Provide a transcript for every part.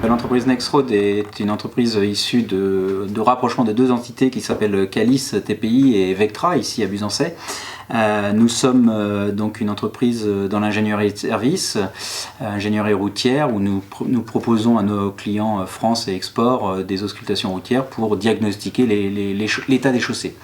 L'entreprise Nexroad est une entreprise issue de rapprochement de deux entités qui s'appellent Calis TPI et Vectra, ici à Busançais. Nous sommes donc une entreprise dans l'ingénierie de service, ingénierie routière, où nous proposons à nos clients France et export des auscultations routières pour diagnostiquer l'état des chaussées.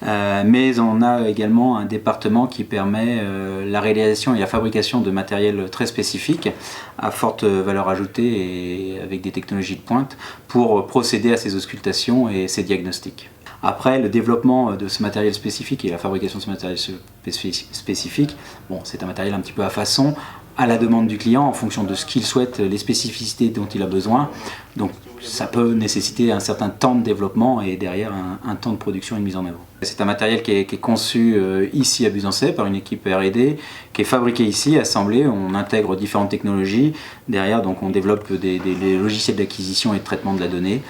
Mais on a également un département qui permet la réalisation et la fabrication de matériel très spécifique à forte valeur ajoutée et avec des technologies de pointe pour procéder à ces auscultations et ces diagnostics. Après, le développement de ce matériel spécifique et la fabrication de ce matériel spécifique, bon, c'est un matériel un petit peu à façon, à la demande du client, en fonction de ce qu'il souhaite, les spécificités dont il a besoin. Donc ça peut nécessiter un certain temps de développement et derrière un temps de production et de mise en œuvre. C'est un matériel qui est conçu ici à Busançais par une équipe R&D, qui est fabriqué ici, assemblé, on intègre différentes technologies. Derrière, donc, on développe des logiciels d'acquisition et de traitement de la donnée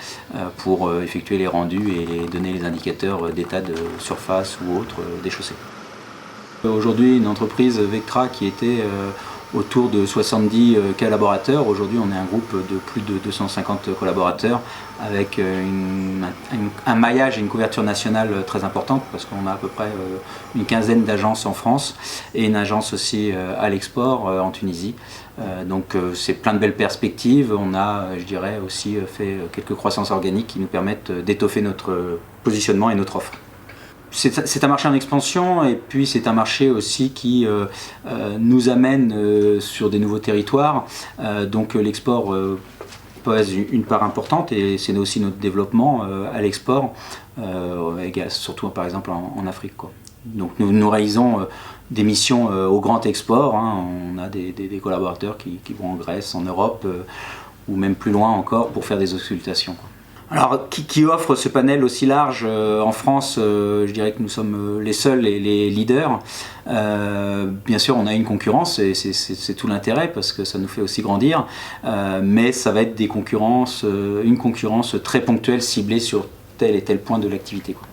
pour effectuer les rendus et donner les indicateurs d'état de surface ou autre des chaussées. Aujourd'hui, une entreprise Vectra qui était autour de 70 collaborateurs. Aujourd'hui, on est un groupe de plus de 250 collaborateurs avec un maillage et une couverture nationale très importante parce qu'on a à peu près une quinzaine d'agences en France et une agence aussi à l'export en Tunisie. Donc c'est plein de belles perspectives. On a, je dirais, aussi fait quelques croissances organiques qui nous permettent d'étoffer notre positionnement et notre offre. C'est un marché en expansion et puis c'est un marché aussi qui nous amène sur des nouveaux territoires. Donc l'export pose une part importante et c'est aussi notre développement à l'export, surtout par exemple en Afrique, quoi. Donc nous réalisons des missions au grand export, hein. On a des collaborateurs qui vont en Grèce, en Europe ou même plus loin encore pour faire des auscultations, quoi. Alors, qui offre ce panel aussi large en France, je dirais que nous sommes les seuls et les leaders. Bien sûr, on a une concurrence et c'est tout l'intérêt parce que ça nous fait aussi grandir, mais ça va être une concurrence très ponctuelle, ciblée sur tel et tel point de l'activité, quoi.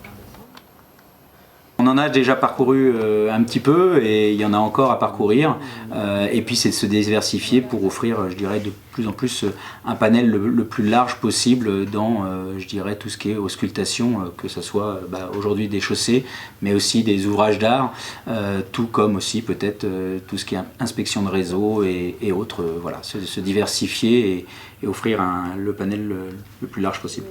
On en a déjà parcouru un petit peu et il y en a encore à parcourir. Et puis c'est de se diversifier pour offrir, je dirais, de plus en plus un panel le plus large possible dans, je dirais, tout ce qui est auscultation, que ce soit aujourd'hui des chaussées, mais aussi des ouvrages d'art, tout comme aussi peut-être tout ce qui est inspection de réseau et autres. Voilà, se diversifier et offrir le panel le plus large possible.